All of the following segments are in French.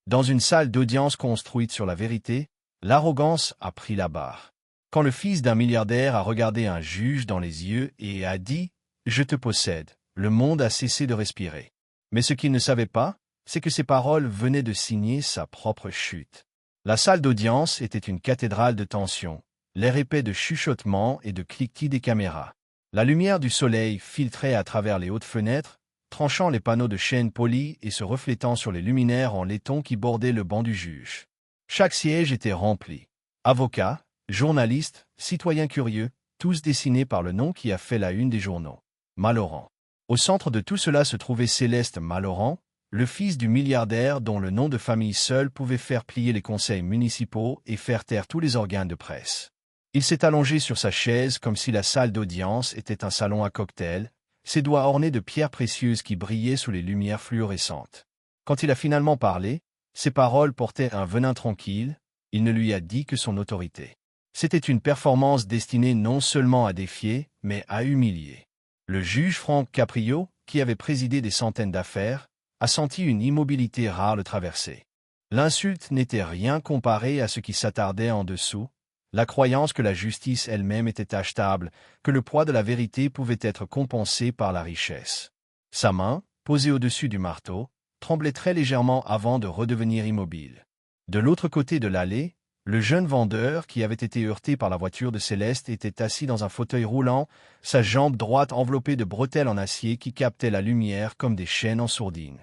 Dans une salle d'audience construite sur la vérité, l'arrogance a pris la barre. Quand le fils d'un milliardaire a regardé un juge dans les yeux et a dit « Je te possède », le monde a cessé de respirer. Mais ce qu'il ne savait pas, c'est que ces paroles venaient de signer sa propre chute. La salle d'audience était une cathédrale de tension, l'air épais de chuchotements et de cliquetis des caméras. La lumière du soleil filtrait à travers les hautes fenêtres, tranchant les panneaux de chêne poli et se reflétant sur les luminaires en laiton qui bordaient le banc du juge. Chaque siège était rempli. Avocats, journalistes, citoyens curieux, tous dessinés par le nom qui a fait la une des journaux. Malauran. Au centre de tout cela se trouvait Céleste Malauran, le fils du milliardaire dont le nom de famille seul pouvait faire plier les conseils municipaux et faire taire tous les organes de presse. Il s'est allongé sur sa chaise comme si la salle d'audience était un salon à cocktail, ses doigts ornés de pierres précieuses qui brillaient sous les lumières fluorescentes. Quand il a finalement parlé, ses paroles portaient un venin tranquille, il ne lui a dit que son autorité. C'était une performance destinée non seulement à défier, mais à humilier. Le juge Frank Caprio, qui avait présidé des centaines d'affaires, a senti une immobilité rare le traverser. L'insulte n'était rien comparé à ce qui s'attardait en dessous, la croyance que la justice elle-même était achetable, que le poids de la vérité pouvait être compensé par la richesse. Sa main, posée au-dessus du marteau, tremblait très légèrement avant de redevenir immobile. De l'autre côté de l'allée, le jeune vendeur qui avait été heurté par la voiture de Céleste était assis dans un fauteuil roulant, sa jambe droite enveloppée de bretelles en acier qui captaient la lumière comme des chaînes en sourdine.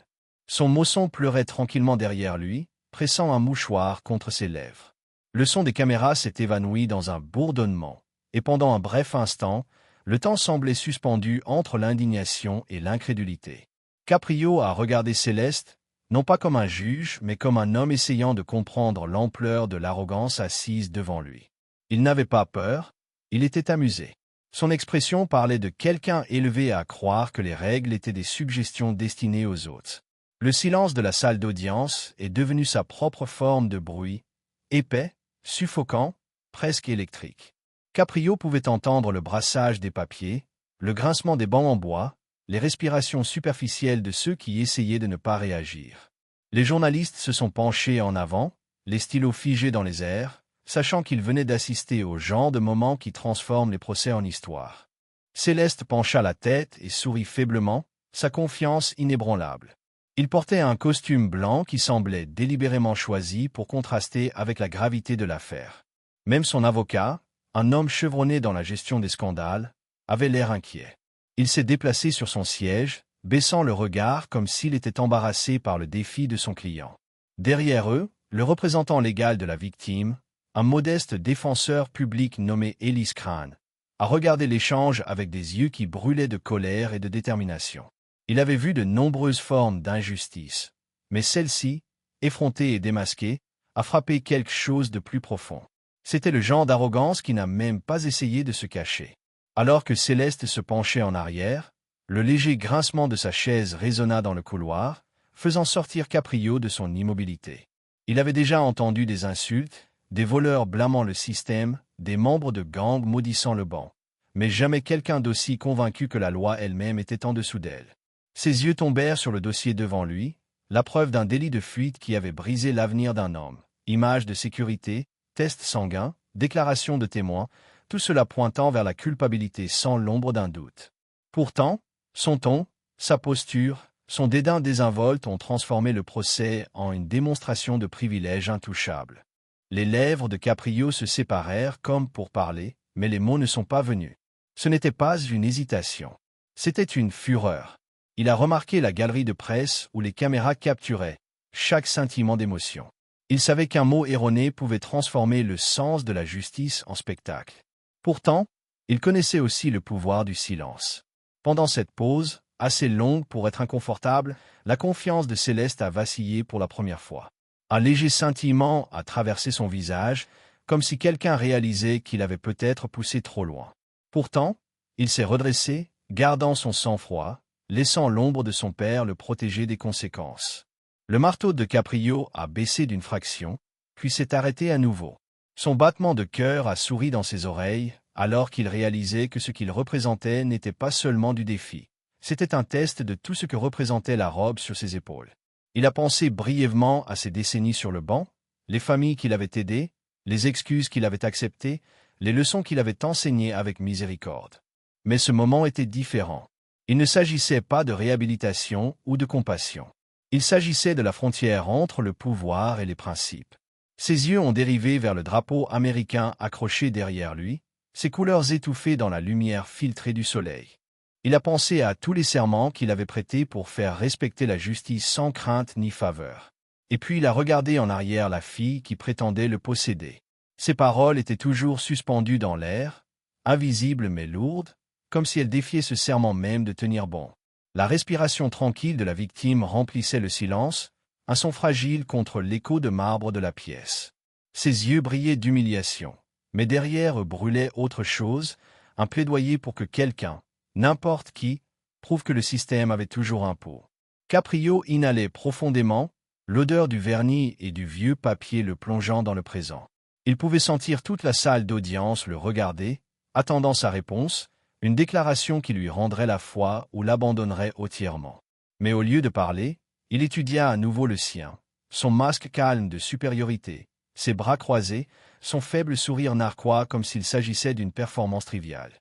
Son moçon pleurait tranquillement derrière lui, pressant un mouchoir contre ses lèvres. Le son des caméras s'est évanoui dans un bourdonnement, et pendant un bref instant, le temps semblait suspendu entre l'indignation et l'incrédulité. Caprio a regardé Céleste, non pas comme un juge, mais comme un homme essayant de comprendre l'ampleur de l'arrogance assise devant lui. Il n'avait pas peur, il était amusé. Son expression parlait de quelqu'un élevé à croire que les règles étaient des suggestions destinées aux autres. Le silence de la salle d'audience est devenu sa propre forme de bruit, épais, suffocant, presque électrique. Caprio pouvait entendre le brassage des papiers, le grincement des bancs en bois, les respirations superficielles de ceux qui essayaient de ne pas réagir. Les journalistes se sont penchés en avant, les stylos figés dans les airs, sachant qu'ils venaient d'assister au genre de moment qui transforme les procès en histoire. Céleste pencha la tête et sourit faiblement, sa confiance inébranlable. Il portait un costume blanc qui semblait délibérément choisi pour contraster avec la gravité de l'affaire. Même son avocat, un homme chevronné dans la gestion des scandales, avait l'air inquiet. Il s'est déplacé sur son siège, baissant le regard comme s'il était embarrassé par le défi de son client. Derrière eux, le représentant légal de la victime, un modeste défenseur public nommé Ellis Crane, a regardé l'échange avec des yeux qui brûlaient de colère et de détermination. Il avait vu de nombreuses formes d'injustice, mais celle-ci, effrontée et démasquée, a frappé quelque chose de plus profond. C'était le genre d'arrogance qui n'a même pas essayé de se cacher. Alors que Céleste se penchait en arrière, le léger grincement de sa chaise résonna dans le couloir, faisant sortir Caprio de son immobilité. Il avait déjà entendu des insultes, des voleurs blâmant le système, des membres de gangs maudissant le banc, mais jamais quelqu'un d'aussi convaincu que la loi elle-même était en dessous d'elle. Ses yeux tombèrent sur le dossier devant lui, la preuve d'un délit de fuite qui avait brisé l'avenir d'un homme. Images de sécurité, tests sanguins, déclarations de témoins, tout cela pointant vers la culpabilité sans l'ombre d'un doute. Pourtant, son ton, sa posture, son dédain désinvolte ont transformé le procès en une démonstration de privilège intouchable. Les lèvres de Caprio se séparèrent comme pour parler, mais les mots ne sont pas venus. Ce n'était pas une hésitation. C'était une fureur. Il a remarqué la galerie de presse où les caméras capturaient chaque scintillement d'émotion. Il savait qu'un mot erroné pouvait transformer le sens de la justice en spectacle. Pourtant, il connaissait aussi le pouvoir du silence. Pendant cette pause, assez longue pour être inconfortable, la confiance de Céleste a vacillé pour la première fois. Un léger scintillement a traversé son visage, comme si quelqu'un réalisait qu'il avait peut-être poussé trop loin. Pourtant, il s'est redressé, gardant son sang-froid, laissant l'ombre de son père le protéger des conséquences. Le marteau de Caprio a baissé d'une fraction, puis s'est arrêté à nouveau. Son battement de cœur a souri dans ses oreilles, alors qu'il réalisait que ce qu'il représentait n'était pas seulement du défi. C'était un test de tout ce que représentait la robe sur ses épaules. Il a pensé brièvement à ses décennies sur le banc, les familles qu'il avait aidées, les excuses qu'il avait acceptées, les leçons qu'il avait enseignées avec miséricorde. Mais ce moment était différent. Il ne s'agissait pas de réhabilitation ou de compassion. Il s'agissait de la frontière entre le pouvoir et les principes. Ses yeux ont dérivé vers le drapeau américain accroché derrière lui, ses couleurs étouffées dans la lumière filtrée du soleil. Il a pensé à tous les serments qu'il avait prêtés pour faire respecter la justice sans crainte ni faveur. Et puis il a regardé en arrière la fille qui prétendait le posséder. Ses paroles étaient toujours suspendues dans l'air, invisibles mais lourdes, comme si elles défiaient ce serment même de tenir bon. La respiration tranquille de la victime remplissait le silence, un son fragile contre l'écho de marbre de la pièce. Ses yeux brillaient d'humiliation, mais derrière eux brûlait autre chose, un plaidoyer pour que quelqu'un, n'importe qui, prouve que le système avait toujours un pot. Caprio inhalait profondément, l'odeur du vernis et du vieux papier le plongeant dans le présent. Il pouvait sentir toute la salle d'audience le regarder, attendant sa réponse, une déclaration qui lui rendrait la foi ou l'abandonnerait entièrement. Mais au lieu de parler, il étudia à nouveau le sien, son masque calme de supériorité, ses bras croisés, son faible sourire narquois comme s'il s'agissait d'une performance triviale.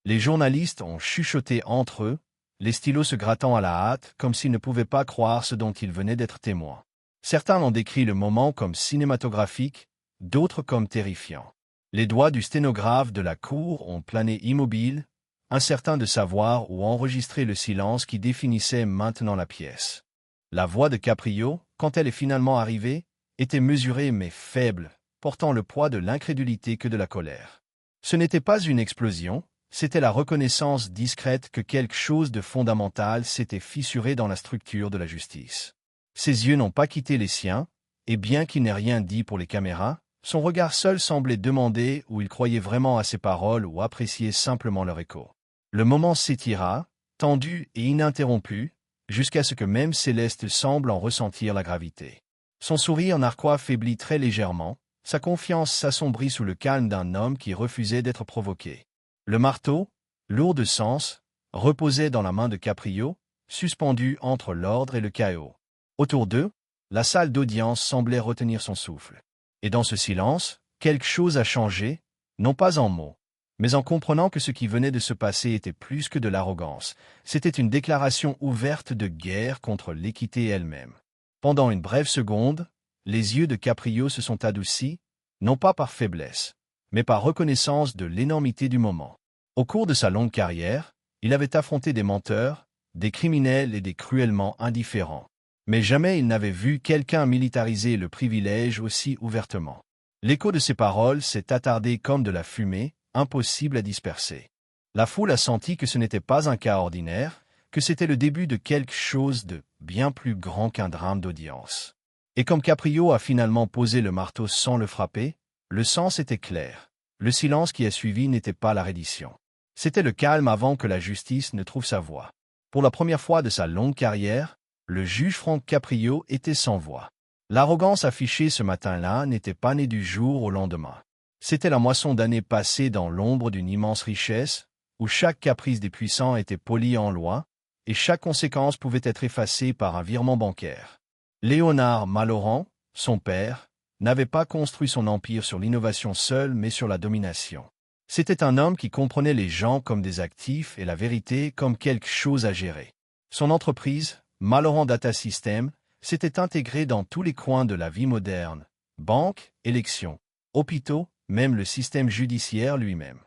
Les journalistes ont chuchoté entre eux, les stylos se grattant à la hâte comme s'ils ne pouvaient pas croire ce dont ils venaient d'être témoins. Certains ont décrit le moment comme cinématographique, d'autres comme terrifiant. Les doigts du sténographe de la cour ont plané immobiles, incertains de savoir où enregistrer le silence qui définissait maintenant la pièce. La voix de Caprio, quand elle est finalement arrivée, était mesurée mais faible, portant le poids de l'incrédulité que de la colère. Ce n'était pas une explosion, c'était la reconnaissance discrète que quelque chose de fondamental s'était fissuré dans la structure de la justice. Ses yeux n'ont pas quitté les siens, et bien qu'il n'ait rien dit pour les caméras, son regard seul semblait demander où il croyait vraiment à ses paroles ou appréciait simplement leur écho. Le moment s'étira, tendu et ininterrompu, jusqu'à ce que même Céleste semble en ressentir la gravité. Son sourire narquois faiblit très légèrement, sa confiance s'assombrit sous le calme d'un homme qui refusait d'être provoqué. Le marteau, lourd de sens, reposait dans la main de Caprio, suspendu entre l'ordre et le chaos. Autour d'eux, la salle d'audience semblait retenir son souffle. Et dans ce silence, quelque chose a changé, non pas en mots, mais en comprenant que ce qui venait de se passer était plus que de l'arrogance. C'était une déclaration ouverte de guerre contre l'équité elle-même. Pendant une brève seconde, les yeux de Caprio se sont adoucis, non pas par faiblesse, mais par reconnaissance de l'énormité du moment. Au cours de sa longue carrière, il avait affronté des menteurs, des criminels et des cruellement indifférents. Mais jamais il n'avait vu quelqu'un militariser le privilège aussi ouvertement. L'écho de ses paroles s'est attardé comme de la fumée, impossible à disperser. La foule a senti que ce n'était pas un cas ordinaire, que c'était le début de quelque chose de bien plus grand qu'un drame d'audience. Et comme Caprio a finalement posé le marteau sans le frapper, le sens était clair. Le silence qui a suivi n'était pas la reddition. C'était le calme avant que la justice ne trouve sa voie. Pour la première fois de sa longue carrière, le juge Frank Caprio était sans voix. L'arrogance affichée ce matin-là n'était pas née du jour au lendemain. C'était la moisson d'années passées dans l'ombre d'une immense richesse, où chaque caprice des puissants était poli en loi, et chaque conséquence pouvait être effacée par un virement bancaire. Léonard Malhorant, son père, n'avait pas construit son empire sur l'innovation seule mais sur la domination. C'était un homme qui comprenait les gens comme des actifs et la vérité comme quelque chose à gérer. Son entreprise, Malhorant Data System, s'était intégrée dans tous les coins de la vie moderne, banques, élections, hôpitaux, même le système judiciaire lui-même.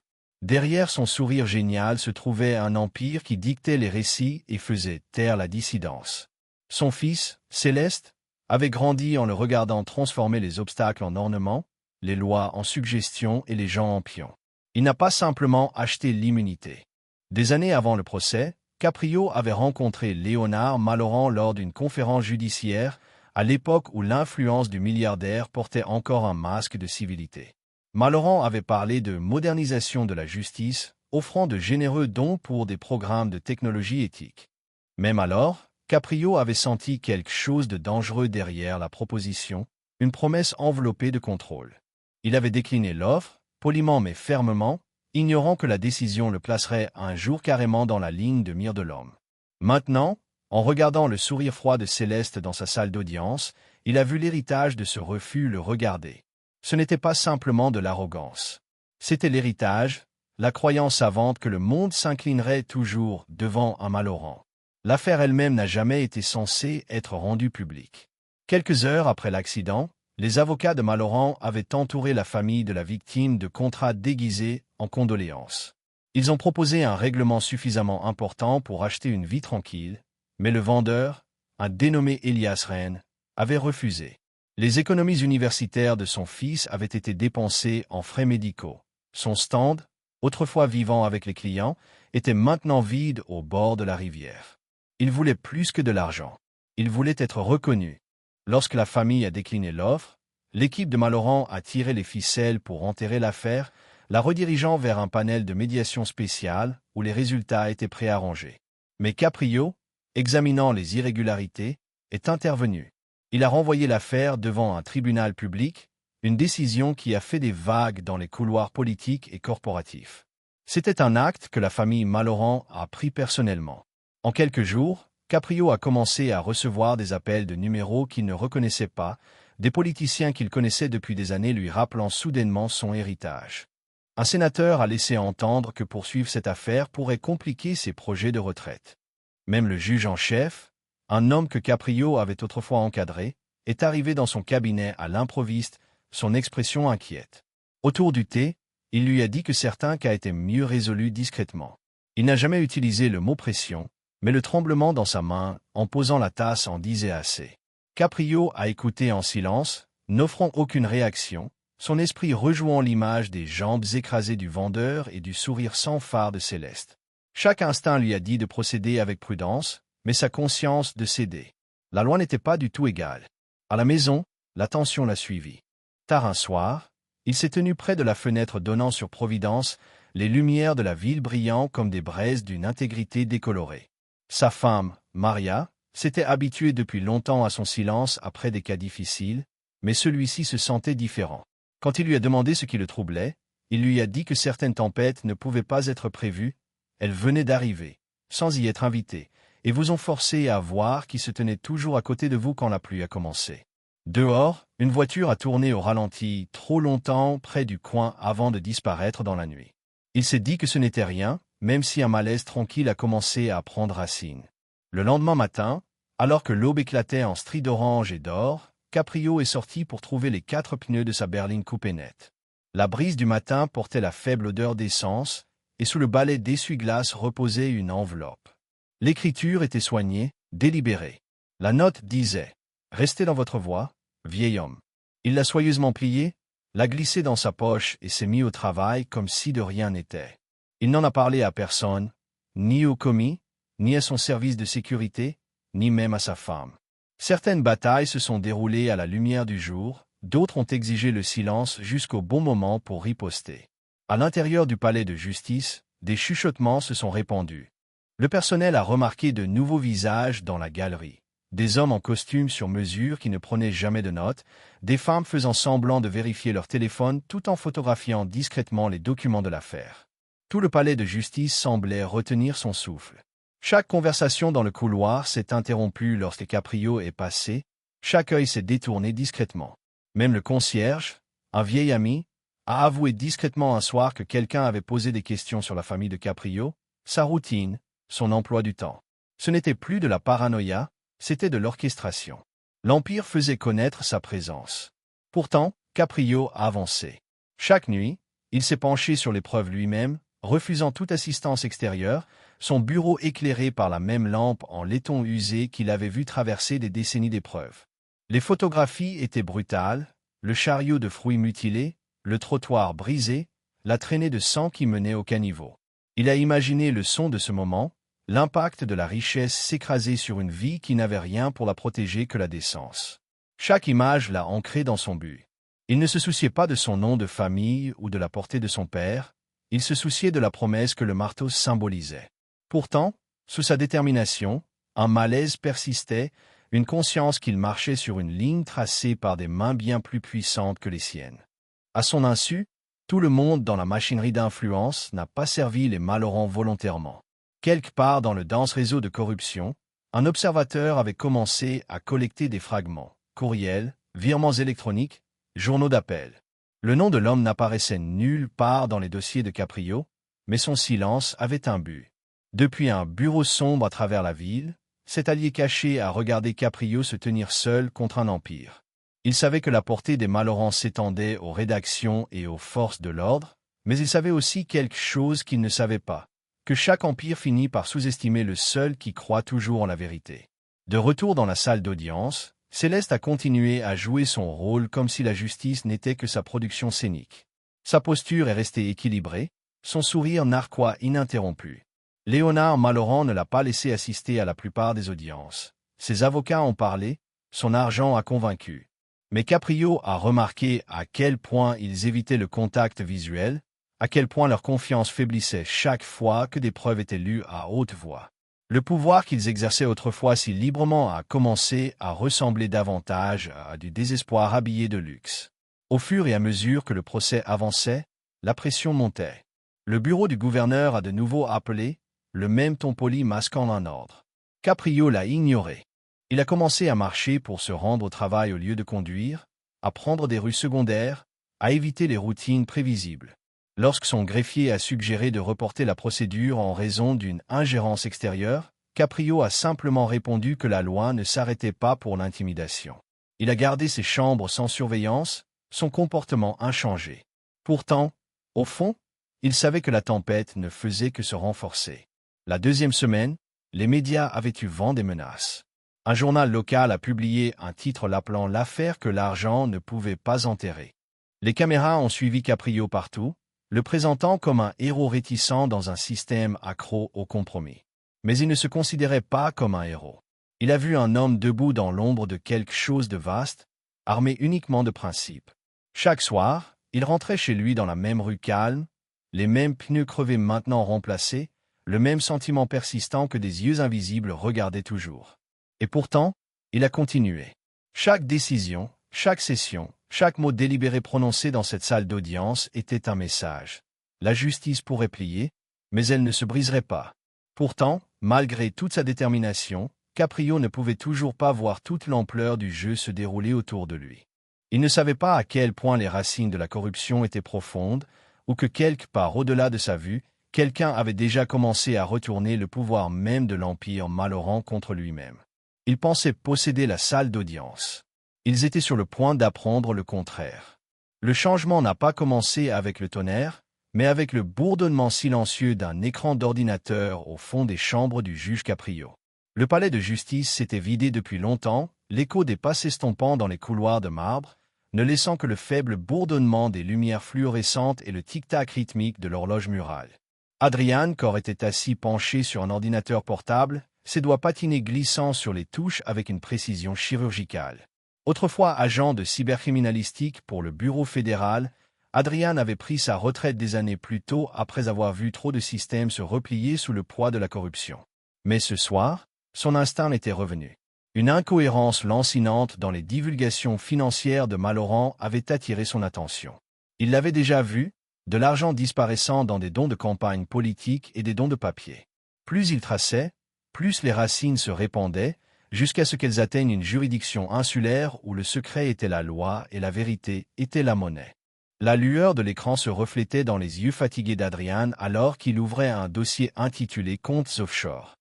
Derrière son sourire génial se trouvait un empire qui dictait les récits et faisait taire la dissidence. Son fils, Céleste, avait grandi en le regardant transformer les obstacles en ornements, les lois en suggestions et les gens en pions. Il n'a pas simplement acheté l'immunité. Des années avant le procès, Caprio avait rencontré Léonard Malhorant lors d'une conférence judiciaire, à l'époque où l'influence du milliardaire portait encore un masque de civilité. Malhorant avait parlé de modernisation de la justice, offrant de généreux dons pour des programmes de technologie éthique. Même alors, Caprio avait senti quelque chose de dangereux derrière la proposition, une promesse enveloppée de contrôle. Il avait décliné l'offre, poliment mais fermement, ignorant que la décision le placerait un jour carrément dans la ligne de mire de l'homme. Maintenant, En regardant le sourire froid de Céleste dans sa salle d'audience, il a vu l'héritage de ce refus le regarder. Ce n'était pas simplement de l'arrogance. C'était l'héritage, la croyance savante que le monde s'inclinerait toujours devant un Malorant. L'affaire elle-même n'a jamais été censée être rendue publique. Quelques heures après l'accident, les avocats de Malorant avaient entouré la famille de la victime de contrats déguisés en condoléances. Ils ont proposé un règlement suffisamment important pour acheter une vie tranquille, mais le vendeur, un dénommé Elias Rennes, avait refusé. Les économies universitaires de son fils avaient été dépensées en frais médicaux. Son stand, autrefois vivant avec les clients, était maintenant vide au bord de la rivière. Il voulait plus que de l'argent. Il voulait être reconnu. Lorsque la famille a décliné l'offre, l'équipe de Malorant a tiré les ficelles pour enterrer l'affaire, la redirigeant vers un panel de médiation spéciale où les résultats étaient préarrangés. Mais Caprio, examinant les irrégularités, est intervenu. Il a renvoyé l'affaire devant un tribunal public, une décision qui a fait des vagues dans les couloirs politiques et corporatifs. C'était un acte que la famille Malorant a pris personnellement. En quelques jours, Caprio a commencé à recevoir des appels de numéros qu'il ne reconnaissait pas, des politiciens qu'il connaissait depuis des années lui rappelant soudainement son héritage. Un sénateur a laissé entendre que poursuivre cette affaire pourrait compliquer ses projets de retraite. Même le juge en chef, un homme que Caprio avait autrefois encadré, est arrivé dans son cabinet à l'improviste, son expression inquiète. Autour du thé, il lui a dit que certains cas étaient mieux résolus discrètement. Il n'a jamais utilisé le mot pression, mais le tremblement dans sa main, en posant la tasse, en disait assez. Caprio a écouté en silence, n'offrant aucune réaction, son esprit rejouant l'image des jambes écrasées du vendeur et du sourire sans phare de Céleste. Chaque instinct lui a dit de procéder avec prudence, mais sa conscience de céder. La loi n'était pas du tout égale. À la maison, la tension l'a suivi. Tard un soir, il s'est tenu près de la fenêtre donnant sur Providence, les lumières de la ville brillant comme des braises d'une intégrité décolorée. Sa femme, Maria, s'était habituée depuis longtemps à son silence après des cas difficiles, mais celui-ci se sentait différent. Quand il lui a demandé ce qui le troublait, il lui a dit que certaines tempêtes ne pouvaient pas être prévues, elles venaient d'arriver, sans y être invitées, et vous ont forcé à voir qui se tenait toujours à côté de vous quand la pluie a commencé. Dehors, une voiture a tourné au ralenti trop longtemps près du coin avant de disparaître dans la nuit. Il s'est dit que ce n'était rien, même si un malaise tranquille a commencé à prendre racine. Le lendemain matin, alors que l'aube éclatait en stries d'orange et d'or, Caprio est sorti pour trouver les 4 pneus de sa berline coupés net. La brise du matin portait la faible odeur d'essence, et sous le balai d'essuie-glace reposait une enveloppe. L'écriture était soignée, délibérée. La note disait « Restez dans votre voie, vieil homme ». Il l'a soigneusement pliée, l'a glissée dans sa poche et s'est mis au travail comme si de rien n'était. Il n'en a parlé à personne, ni au commis, ni à son service de sécurité, ni même à sa femme. Certaines batailles se sont déroulées à la lumière du jour, d'autres ont exigé le silence jusqu'au bon moment pour riposter. À l'intérieur du palais de justice, des chuchotements se sont répandus. Le personnel a remarqué de nouveaux visages dans la galerie. Des hommes en costume sur mesure qui ne prenaient jamais de notes, des femmes faisant semblant de vérifier leur téléphone tout en photographiant discrètement les documents de l'affaire. Tout le palais de justice semblait retenir son souffle. Chaque conversation dans le couloir s'est interrompue lorsque Caprio est passé, chaque œil s'est détourné discrètement. Même le concierge, un vieil ami, a avoué discrètement un soir que quelqu'un avait posé des questions sur la famille de Caprio, sa routine, son emploi du temps. Ce n'était plus de la paranoïa, c'était de l'orchestration. L'Empire faisait connaître sa présence. Pourtant, Caprio a avancé. Chaque nuit, il s'est penché sur l'épreuve lui-même, refusant toute assistance extérieure, son bureau éclairé par la même lampe en laiton usé qu'il avait vu traverser des décennies d'épreuves. Les photographies étaient brutales, le chariot de fruits mutilé, le trottoir brisé, la traînée de sang qui menait au caniveau. Il a imaginé le son de ce moment, l'impact de la richesse s'écraser sur une vie qui n'avait rien pour la protéger que la décence. Chaque image l'a ancré dans son but. Il ne se souciait pas de son nom de famille ou de la portée de son père, il se souciait de la promesse que le marteau symbolisait. Pourtant, sous sa détermination, un malaise persistait, une conscience qu'il marchait sur une ligne tracée par des mains bien plus puissantes que les siennes. À son insu, tout le monde dans la machinerie d'influence n'a pas servi les Malorant volontairement. Quelque part dans le dense réseau de corruption, Un observateur avait commencé à collecter des fragments, courriels, virements électroniques, journaux d'appel. Le nom de l'homme n'apparaissait nulle part dans les dossiers de Caprio, mais son silence avait un but. Depuis un bureau sombre à travers la ville, cet allié caché a regardé Caprio se tenir seul contre un empire. Il savait que la portée des Malorans s'étendait aux rédactions et aux forces de l'ordre, mais il savait aussi quelque chose qu'il ne savait pas, que chaque empire finit par sous-estimer le seul qui croit toujours en la vérité. De retour dans la salle d'audience, Céleste a continué à jouer son rôle comme si la justice n'était que sa production scénique. Sa posture est restée équilibrée, son sourire narquois ininterrompu. Léonard Maloran ne l'a pas laissé assister à la plupart des audiences. Ses avocats ont parlé, son argent a convaincu. Mais Caprio a remarqué à quel point ils évitaient le contact visuel, à quel point leur confiance faiblissait chaque fois que des preuves étaient lues à haute voix. Le pouvoir qu'ils exerçaient autrefois si librement a commencé à ressembler davantage à du désespoir habillé de luxe. Au fur et à mesure que le procès avançait, la pression montait. Le bureau du gouverneur a de nouveau appelé, le même ton poli masquant un ordre. Caprio l'a ignoré. Il a commencé à marcher pour se rendre au travail au lieu de conduire, à prendre des rues secondaires, à éviter les routines prévisibles. Lorsque son greffier a suggéré de reporter la procédure en raison d'une ingérence extérieure, Caprio a simplement répondu que la loi ne s'arrêtait pas pour l'intimidation. Il a gardé ses chambres sans surveillance, son comportement inchangé. Pourtant, au fond, il savait que la tempête ne faisait que se renforcer. La deuxième semaine, les médias avaient eu vent des menaces. Un journal local a publié un titre l'appelant « L'affaire que l'argent ne pouvait pas enterrer ». Les caméras ont suivi Caprio partout, le présentant comme un héros réticent dans un système accro au compromis. Mais il ne se considérait pas comme un héros. Il a vu un homme debout dans l'ombre de quelque chose de vaste, armé uniquement de principes. Chaque soir, il rentrait chez lui dans la même rue calme, les mêmes pneus crevés maintenant remplacés, le même sentiment persistant que des yeux invisibles regardaient toujours. Et pourtant, il a continué. Chaque décision, chaque session, chaque mot délibéré prononcé dans cette salle d'audience était un message. La justice pourrait plier, mais elle ne se briserait pas. Pourtant, malgré toute sa détermination, Caprio ne pouvait toujours pas voir toute l'ampleur du jeu se dérouler autour de lui. Il ne savait pas à quel point les racines de la corruption étaient profondes, ou que quelque part au-delà de sa vue, quelqu'un avait déjà commencé à retourner le pouvoir même de l'Empire Maloran contre lui-même. Il pensait posséder la salle d'audience. Ils étaient sur le point d'apprendre le contraire. Le changement n'a pas commencé avec le tonnerre, mais avec le bourdonnement silencieux d'un écran d'ordinateur au fond des chambres du juge Caprio. Le palais de justice s'était vidé depuis longtemps, l'écho des pas s'estompant dans les couloirs de marbre, ne laissant que le faible bourdonnement des lumières fluorescentes et le tic-tac rythmique de l'horloge murale. Adrian Corr était assis penché sur un ordinateur portable, ses doigts patinés glissant sur les touches avec une précision chirurgicale. Autrefois agent de cybercriminalistique pour le Bureau fédéral, Adrian avait pris sa retraite des années plus tôt après avoir vu trop de systèmes se replier sous le poids de la corruption. Mais ce soir, son instinct était revenu. Une incohérence lancinante dans les divulgations financières de Maloran avait attiré son attention. Il l'avait déjà vu, de l'argent disparaissant dans des dons de campagne politique et des dons de papier. Plus il traçait, plus les racines se répandaient, jusqu'à ce qu'elles atteignent une juridiction insulaire où le secret était la loi et la vérité était la monnaie. La lueur de l'écran se reflétait dans les yeux fatigués d'Adrian alors qu'il ouvrait un dossier intitulé « Comptes offshore ».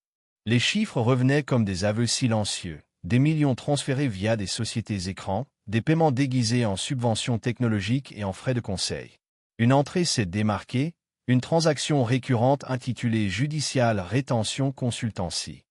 Les chiffres revenaient comme des aveux silencieux, des millions transférés via des sociétés écrans, des paiements déguisés en subventions technologiques et en frais de conseil. Une entrée s'est démarquée, une transaction récurrente intitulée « Judicial Rétention Consultancy ».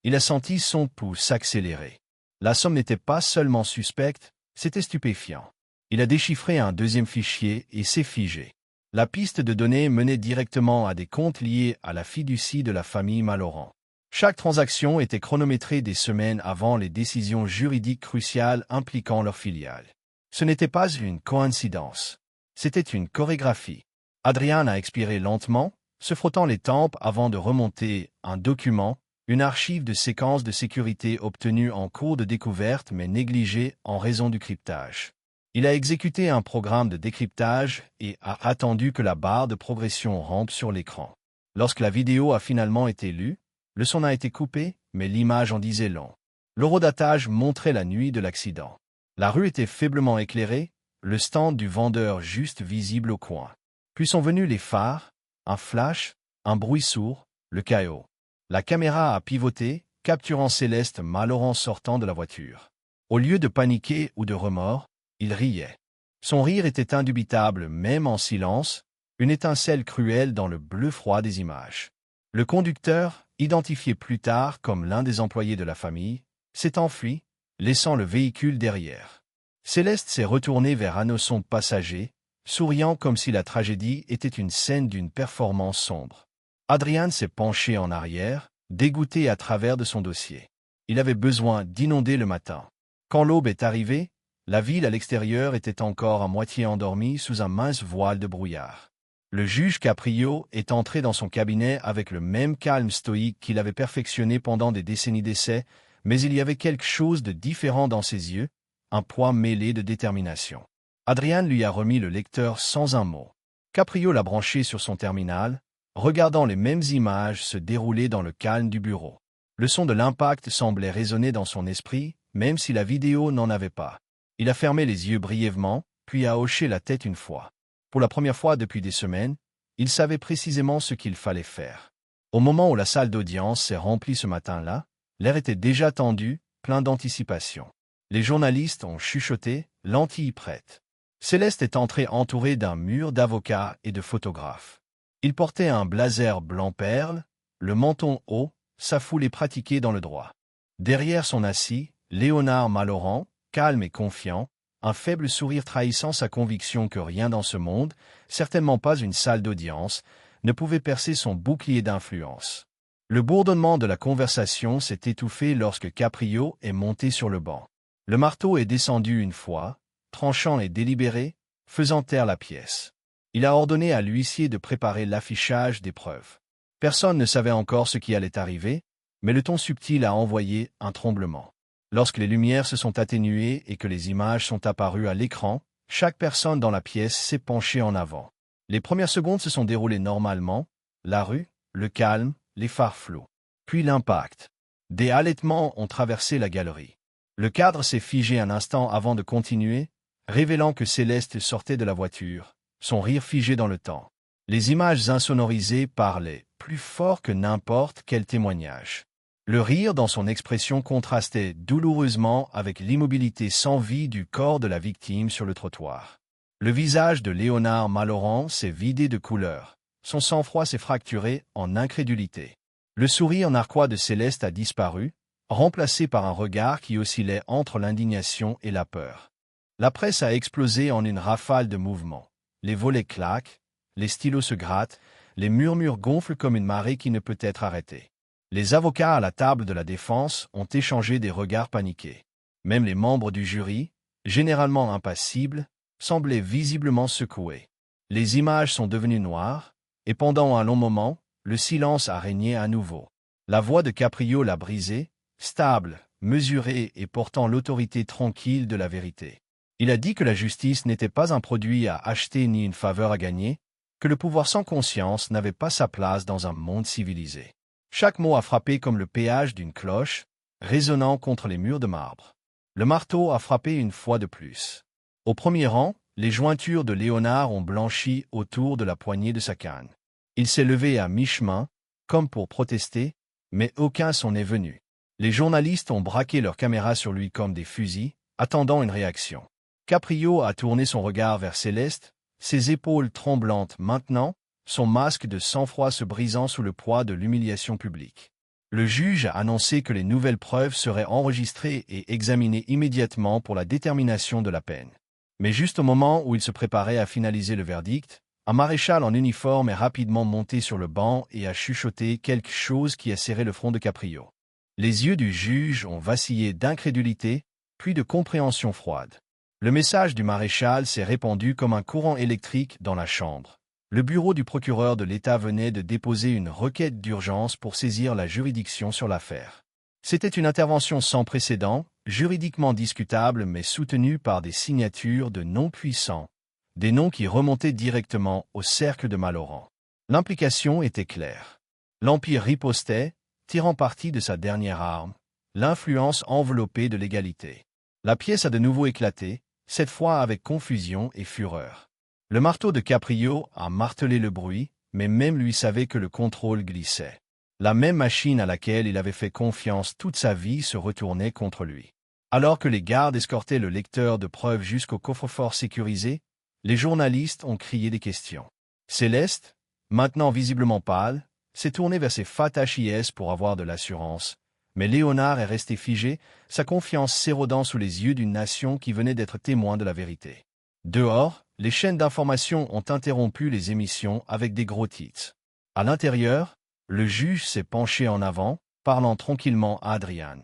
Il a senti son pouls s'accélérer. La somme n'était pas seulement suspecte, c'était stupéfiant. Il a déchiffré un deuxième fichier et s'est figé. La piste de données menait directement à des comptes liés à la fiducie de la famille Maloran. Chaque transaction était chronométrée des semaines avant les décisions juridiques cruciales impliquant leur filiale. Ce n'était pas une coïncidence. C'était une chorégraphie. Adrian a expiré lentement, se frottant les tempes avant de remonter un document, une archive de séquences de sécurité obtenue en cours de découverte mais négligée en raison du cryptage. Il a exécuté un programme de décryptage et a attendu que la barre de progression rampe sur l'écran. Lorsque la vidéo a finalement été lue, Le son a été coupé, mais l'image en disait long. L'horodatage montrait la nuit de l'accident. La rue était faiblement éclairée, le stand du vendeur juste visible au coin. Puis sont venus les phares, un flash, un bruit sourd, le chaos. La caméra a pivoté, capturant Céleste Malauran sortant de la voiture. Au lieu de paniquer ou de remords, il riait. Son rire était indubitable, même en silence, une étincelle cruelle dans le bleu froid des images. Le conducteur, identifié plus tard comme l'un des employés de la famille, s'est enfui, laissant le véhicule derrière. Céleste s'est retournée vers un son passager, souriant comme si la tragédie était une scène d'une performance sombre. Adrian s'est penché en arrière, dégoûté à travers de son dossier. Il avait besoin d'inonder le matin. Quand l'aube est arrivée, la ville à l'extérieur était encore à moitié endormie sous un mince voile de brouillard. Le juge Caprio est entré dans son cabinet avec le même calme stoïque qu'il avait perfectionné pendant des décennies d'essais, mais il y avait quelque chose de différent dans ses yeux, un poids mêlé de détermination. Adrian lui a remis le lecteur sans un mot. Caprio l'a branché sur son terminal, regardant les mêmes images se dérouler dans le calme du bureau. Le son de l'impact semblait résonner dans son esprit, même si la vidéo n'en avait pas. Il a fermé les yeux brièvement, puis a hoché la tête une fois. Pour la première fois depuis des semaines, il savait précisément ce qu'il fallait faire. Au moment où la salle d'audience s'est remplie ce matin-là, l'air était déjà tendu, plein d'anticipation. Les journalistes ont chuchoté, lentilles prêtes. Céleste est entré entouré d'un mur d'avocats et de photographes. Il portait un blazer blanc perle, le menton haut, sa foule est pratiquée dans le droit. Derrière son assis, Léonard Malauran, calme et confiant, un faible sourire trahissant sa conviction que rien dans ce monde, certainement pas une salle d'audience, ne pouvait percer son bouclier d'influence. Le bourdonnement de la conversation s'est étouffé lorsque Caprio est monté sur le banc. Le marteau est descendu une fois, tranchant et délibéré, faisant taire la pièce. Il a ordonné à l'huissier de préparer l'affichage des preuves. Personne ne savait encore ce qui allait arriver, mais le ton subtil a envoyé un tremblement. Lorsque les lumières se sont atténuées et que les images sont apparues à l'écran, chaque personne dans la pièce s'est penchée en avant. Les premières secondes se sont déroulées normalement, la rue, le calme, les phares flous. Puis l'impact. Des halètements ont traversé la galerie. Le cadre s'est figé un instant avant de continuer, révélant que Céleste sortait de la voiture, son rire figé dans le temps. Les images insonorisées parlaient, plus fort que n'importe quel témoignage. Le rire dans son expression contrastait douloureusement avec l'immobilité sans vie du corps de la victime sur le trottoir. Le visage de Léonard Malauran s'est vidé de couleur. Son sang-froid s'est fracturé en incrédulité. Le sourire narquois de Céleste a disparu, remplacé par un regard qui oscillait entre l'indignation et la peur. La presse a explosé en une rafale de mouvements. Les volets claquent, les stylos se grattent, les murmures gonflent comme une marée qui ne peut être arrêtée. Les avocats à la table de la défense ont échangé des regards paniqués. Même les membres du jury, généralement impassibles, semblaient visiblement secoués. Les images sont devenues noires, et pendant un long moment, le silence a régné à nouveau. La voix de Caprio l'a brisé, stable, mesurée et portant l'autorité tranquille de la vérité. Il a dit que la justice n'était pas un produit à acheter ni une faveur à gagner, que le pouvoir sans conscience n'avait pas sa place dans un monde civilisé. Chaque mot a frappé comme le péage d'une cloche, résonnant contre les murs de marbre. Le marteau a frappé une fois de plus. Au premier rang, les jointures de Léonard ont blanchi autour de la poignée de sa canne. Il s'est levé à mi-chemin, comme pour protester, mais aucun son n'est venu. Les journalistes ont braqué leurs caméras sur lui comme des fusils, attendant une réaction. Caprio a tourné son regard vers Céleste, ses épaules tremblantes maintenant, son masque de sang-froid se brisant sous le poids de l'humiliation publique. Le juge a annoncé que les nouvelles preuves seraient enregistrées et examinées immédiatement pour la détermination de la peine. Mais juste au moment où il se préparait à finaliser le verdict, un maréchal en uniforme est rapidement monté sur le banc et a chuchoté quelque chose qui a serré le front de Caprio. Les yeux du juge ont vacillé d'incrédulité, puis de compréhension froide. Le message du maréchal s'est répandu comme un courant électrique dans la chambre. Le bureau du procureur de l'État venait de déposer une requête d'urgence pour saisir la juridiction sur l'affaire. C'était une intervention sans précédent, juridiquement discutable mais soutenue par des signatures de noms puissants, des noms qui remontaient directement au cercle de Malauran. L'implication était claire. L'Empire ripostait, tirant parti de sa dernière arme, l'influence enveloppée de l'égalité. La pièce a de nouveau éclaté, cette fois avec confusion et fureur. Le marteau de Caprio a martelé le bruit, mais même lui savait que le contrôle glissait. La même machine à laquelle il avait fait confiance toute sa vie se retournait contre lui. Alors que les gardes escortaient le lecteur de preuves jusqu'au coffre-fort sécurisé, les journalistes ont crié des questions. Céleste, maintenant visiblement pâle, s'est tourné vers ses fatachis pour avoir de l'assurance, mais Léonard est resté figé, sa confiance s'érodant sous les yeux d'une nation qui venait d'être témoin de la vérité. Dehors, les chaînes d'information ont interrompu les émissions avec des gros titres. À l'intérieur, le juge s'est penché en avant, parlant tranquillement à Adrian.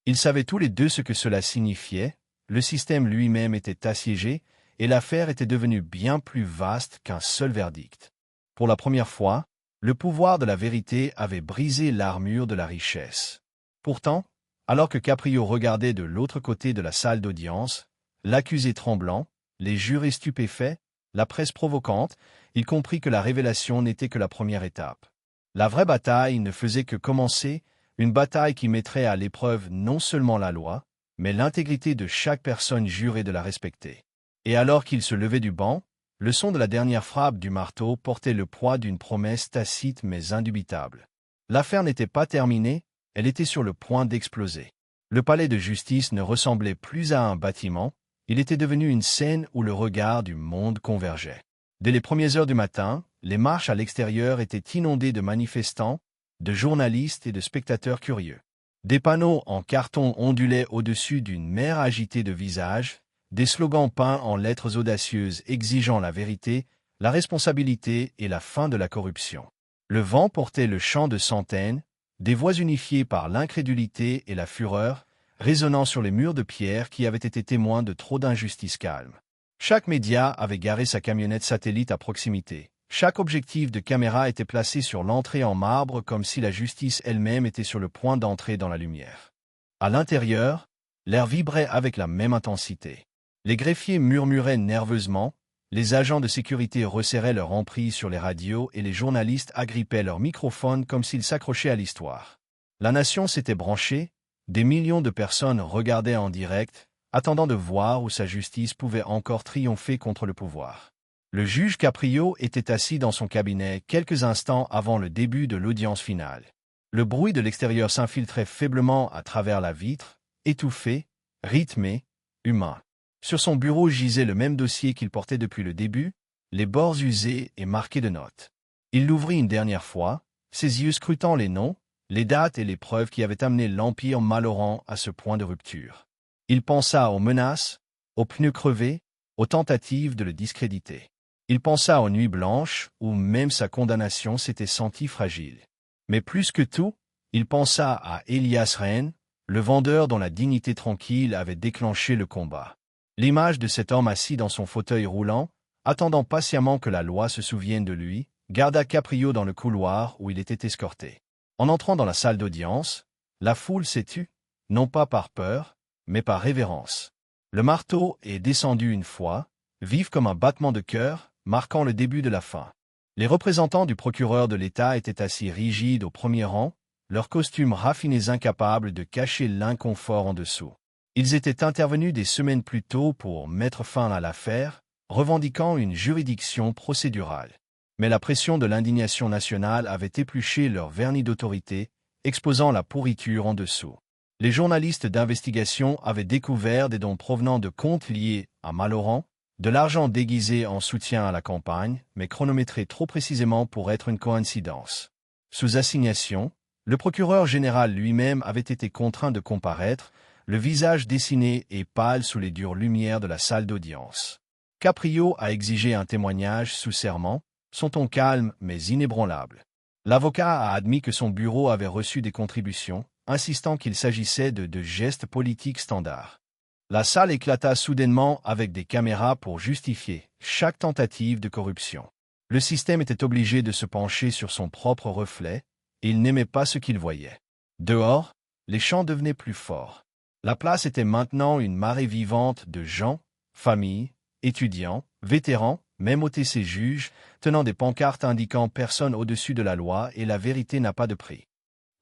Ils savaient tous les deux ce que cela signifiait, le système lui-même était assiégé, et l'affaire était devenue bien plus vaste qu'un seul verdict. Pour la première fois, le pouvoir de la vérité avait brisé l'armure de la richesse. Pourtant, alors que Caprio regardait de l'autre côté de la salle d'audience, l'accusé tremblant, les jurés stupéfaits, la presse provocante, il comprit que la révélation n'était que la première étape. La vraie bataille ne faisait que commencer, une bataille qui mettrait à l'épreuve non seulement la loi, mais l'intégrité de chaque personne jurée de la respecter. Et alors qu'il se levait du banc, le son de la dernière frappe du marteau portait le poids d'une promesse tacite mais indubitable. L'affaire n'était pas terminée, elle était sur le point d'exploser. Le palais de justice ne ressemblait plus à un bâtiment, il était devenu une scène où le regard du monde convergeait. Dès les premières heures du matin, les marches à l'extérieur étaient inondées de manifestants, de journalistes et de spectateurs curieux. Des panneaux en carton ondulaient au-dessus d'une mer agitée de visages, des slogans peints en lettres audacieuses exigeant la vérité, la responsabilité et la fin de la corruption. Le vent portait le chant de centaines, des voix unifiées par l'incrédulité et la fureur, résonnant sur les murs de pierre qui avaient été témoins de trop d'injustices calmes. Chaque média avait garé sa camionnette satellite à proximité. Chaque objectif de caméra était placé sur l'entrée en marbre comme si la justice elle-même était sur le point d'entrer dans la lumière. À l'intérieur, l'air vibrait avec la même intensité. Les greffiers murmuraient nerveusement, les agents de sécurité resserraient leur emprise sur les radios et les journalistes agrippaient leurs microphones comme s'ils s'accrochaient à l'histoire. La nation s'était branchée, des millions de personnes regardaient en direct, attendant de voir où sa justice pouvait encore triompher contre le pouvoir. Le juge Caprio était assis dans son cabinet quelques instants avant le début de l'audience finale. Le bruit de l'extérieur s'infiltrait faiblement à travers la vitre, étouffé, rythmé, humain. Sur son bureau gisait le même dossier qu'il portait depuis le début, les bords usés et marqués de notes. Il l'ouvrit une dernière fois, ses yeux scrutant les noms, les dates et les preuves qui avaient amené l'Empire Maloran à ce point de rupture. Il pensa aux menaces, aux pneus crevés, aux tentatives de le discréditer. Il pensa aux nuits blanches, où même sa condamnation s'était sentie fragile. Mais plus que tout, il pensa à Elias Rehn, le vendeur dont la dignité tranquille avait déclenché le combat. L'image de cet homme assis dans son fauteuil roulant, attendant patiemment que la loi se souvienne de lui, garda Caprio dans le couloir où il était escorté. En entrant dans la salle d'audience, la foule s'est tue, non pas par peur, mais par révérence. Le marteau est descendu une fois, vif comme un battement de cœur, marquant le début de la fin. Les représentants du procureur de l'État étaient assis rigides au premier rang, leurs costumes raffinés incapables de cacher l'inconfort en dessous. Ils étaient intervenus des semaines plus tôt pour mettre fin à l'affaire, revendiquant une juridiction procédurale. Mais la pression de l'indignation nationale avait épluché leur vernis d'autorité, exposant la pourriture en dessous. Les journalistes d'investigation avaient découvert des dons provenant de comptes liés à Maloran, de l'argent déguisé en soutien à la campagne, mais chronométré trop précisément pour être une coïncidence. Sous assignation, le procureur général lui-même avait été contraint de comparaître, le visage dessiné et pâle sous les dures lumières de la salle d'audience. Caprio a exigé un témoignage sous serment, son ton calme mais inébranlable. L'avocat a admis que son bureau avait reçu des contributions, insistant qu'il s'agissait de gestes politiques standards. La salle éclata soudainement avec des caméras pour justifier chaque tentative de corruption. Le système était obligé de se pencher sur son propre reflet, et il n'aimait pas ce qu'il voyait. Dehors, les chants devenaient plus forts. La place était maintenant une marée vivante de gens, familles, étudiants, vétérans, même OTC juges, tenant des pancartes indiquant personne au-dessus de la loi et la vérité n'a pas de prix.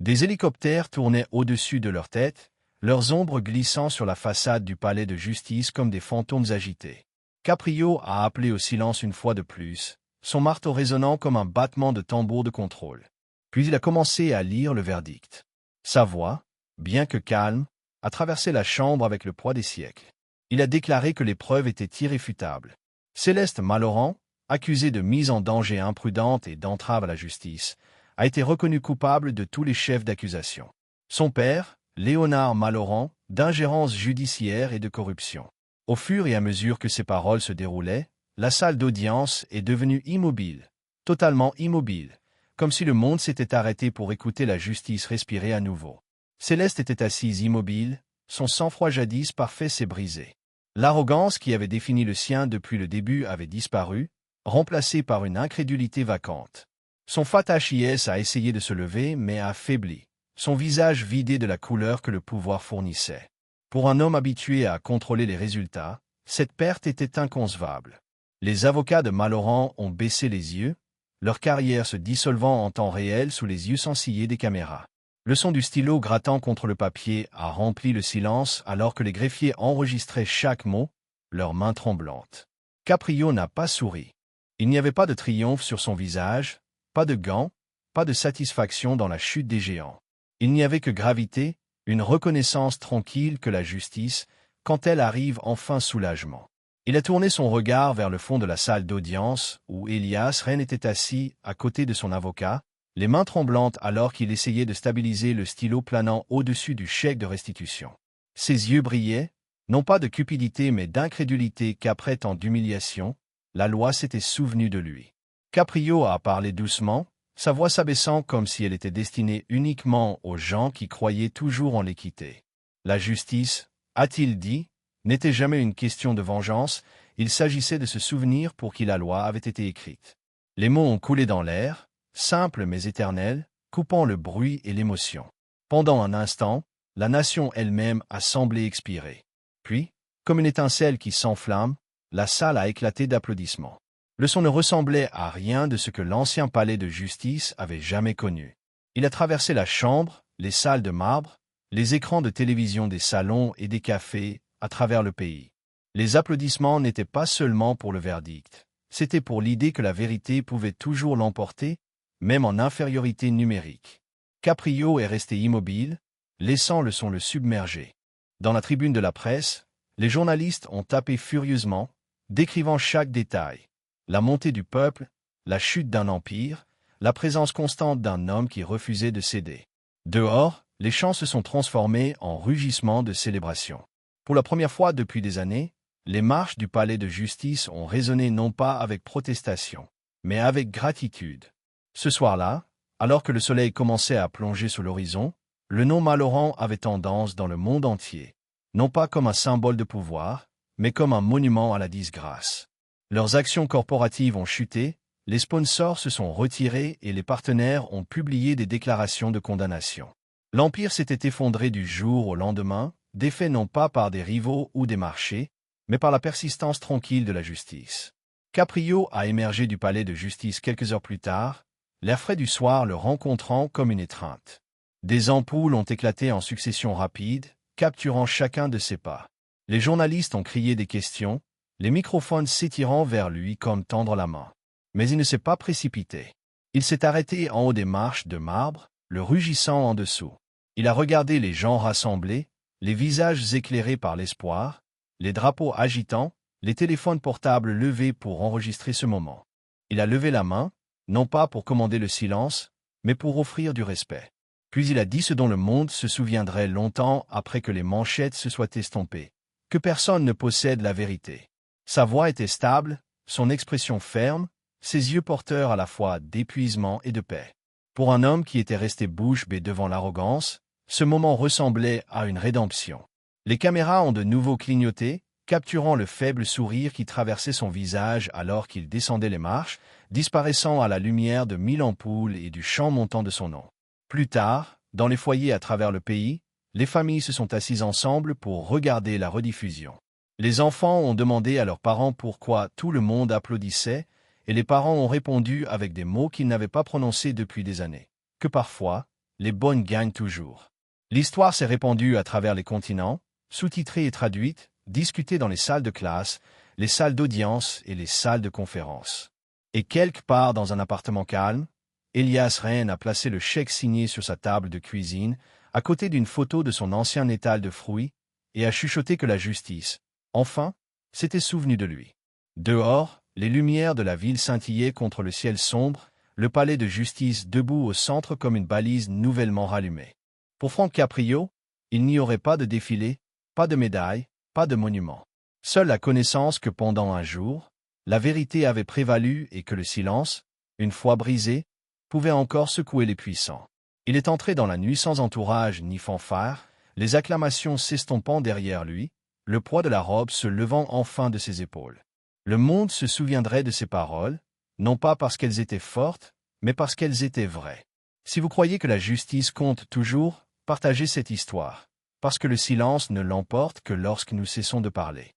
Des hélicoptères tournaient au-dessus de leur tête, leurs ombres glissant sur la façade du palais de justice comme des fantômes agités. Caprio a appelé au silence une fois de plus, son marteau résonnant comme un battement de tambour de contrôle. Puis il a commencé à lire le verdict. Sa voix, bien que calme, a traversé la chambre avec le poids des siècles. Il a déclaré que les preuves étaient irréfutables. Céleste Malauran, accusée de mise en danger imprudente et d'entrave à la justice, a été reconnue coupable de tous les chefs d'accusation. Son père, Léonard Malauran, d'ingérence judiciaire et de corruption. Au fur et à mesure que ces paroles se déroulaient, la salle d'audience est devenue immobile, totalement immobile, comme si le monde s'était arrêté pour écouter la justice respirer à nouveau. Céleste était assise immobile, son sang-froid jadis parfait s'est brisé. L'arrogance qui avait défini le sien depuis le début avait disparu, remplacée par une incrédulité vacante. Son fatachis a essayé de se lever mais a faibli, son visage vidé de la couleur que le pouvoir fournissait. Pour un homme habitué à contrôler les résultats, cette perte était inconcevable. Les avocats de Malauran ont baissé les yeux, leur carrière se dissolvant en temps réel sous les yeux sensillés des caméras. Le son du stylo grattant contre le papier a rempli le silence alors que les greffiers enregistraient chaque mot, leurs mains tremblantes. Caprio n'a pas souri. Il n'y avait pas de triomphe sur son visage, pas de gants, pas de satisfaction dans la chute des géants. Il n'y avait que gravité, une reconnaissance tranquille que la justice, quand elle arrive enfin soulagement. Il a tourné son regard vers le fond de la salle d'audience, où Elias Rennes était assis à côté de son avocat, les mains tremblantes alors qu'il essayait de stabiliser le stylo planant au-dessus du chèque de restitution. Ses yeux brillaient, non pas de cupidité mais d'incrédulité qu'après tant d'humiliation, la loi s'était souvenue de lui. Caprio a parlé doucement, sa voix s'abaissant comme si elle était destinée uniquement aux gens qui croyaient toujours en l'équité. La justice, a-t-il dit, n'était jamais une question de vengeance, il s'agissait de se souvenir pour qui la loi avait été écrite. Les mots ont coulé dans l'air, simples mais éternels, coupant le bruit et l'émotion. Pendant un instant, la nation elle-même a semblé expirer. Puis, comme une étincelle qui s'enflamme, la salle a éclaté d'applaudissements. Le son ne ressemblait à rien de ce que l'ancien palais de justice avait jamais connu. Il a traversé la chambre, les salles de marbre, les écrans de télévision des salons et des cafés, à travers le pays. Les applaudissements n'étaient pas seulement pour le verdict, c'était pour l'idée que la vérité pouvait toujours l'emporter, même en infériorité numérique. Caprio est resté immobile, laissant le son le submerger. Dans la tribune de la presse, les journalistes ont tapé furieusement, décrivant chaque détail. La montée du peuple, la chute d'un empire, la présence constante d'un homme qui refusait de céder. Dehors, les chants se sont transformés en rugissements de célébration. Pour la première fois depuis des années, les marches du palais de justice ont résonné non pas avec protestation, mais avec gratitude. Ce soir-là, alors que le soleil commençait à plonger sur l'horizon, le nom Malauran avait tendance dans le monde entier, non pas comme un symbole de pouvoir, mais comme un monument à la disgrâce. Leurs actions corporatives ont chuté, les sponsors se sont retirés et les partenaires ont publié des déclarations de condamnation. L'empire s'était effondré du jour au lendemain, défait non pas par des rivaux ou des marchés, mais par la persistance tranquille de la justice. Caprio a émergé du palais de justice quelques heures plus tard, l'air frais du soir le rencontrant comme une étreinte. Des ampoules ont éclaté en succession rapide, capturant chacun de ses pas. Les journalistes ont crié des questions, les microphones s'étirant vers lui comme tendre la main. Mais il ne s'est pas précipité. Il s'est arrêté en haut des marches de marbre, le rugissant en dessous. Il a regardé les gens rassemblés, les visages éclairés par l'espoir, les drapeaux agitants, les téléphones portables levés pour enregistrer ce moment. Il a levé la main, non pas pour commander le silence, mais pour offrir du respect. Puis il a dit ce dont le monde se souviendrait longtemps après que les manchettes se soient estompées, que personne ne possède la vérité. Sa voix était stable, son expression ferme, ses yeux porteurs à la fois d'épuisement et de paix. Pour un homme qui était resté bouche bée devant l'arrogance, ce moment ressemblait à une rédemption. Les caméras ont de nouveau clignoté, capturant le faible sourire qui traversait son visage alors qu'il descendait les marches, disparaissant à la lumière de 1000 ampoules et du chant montant de son nom. Plus tard, dans les foyers à travers le pays, les familles se sont assises ensemble pour regarder la rediffusion. Les enfants ont demandé à leurs parents pourquoi tout le monde applaudissait, et les parents ont répondu avec des mots qu'ils n'avaient pas prononcés depuis des années. Que parfois, les bonnes gagnent toujours. L'histoire s'est répandue à travers les continents, sous-titrée et traduite, discutée dans les salles de classe, les salles d'audience et les salles de conférence. Et quelque part dans un appartement calme, Elias Rehn a placé le chèque signé sur sa table de cuisine, à côté d'une photo de son ancien étal de fruits, et a chuchoté que la justice, enfin, s'était souvenue de lui. Dehors, les lumières de la ville scintillaient contre le ciel sombre, le palais de justice debout au centre comme une balise nouvellement rallumée. Pour Frank Caprio, il n'y aurait pas de défilé, pas de médaille, pas de monument. Seule la connaissance que pendant un jour, la vérité avait prévalu et que le silence, une fois brisé, pouvait encore secouer les puissants. Il est entré dans la nuit sans entourage ni fanfare, les acclamations s'estompant derrière lui, le poids de la robe se levant enfin de ses épaules. Le monde se souviendrait de ses paroles, non pas parce qu'elles étaient fortes, mais parce qu'elles étaient vraies. Si vous croyez que la justice compte toujours, partagez cette histoire, parce que le silence ne l'emporte que lorsque nous cessons de parler.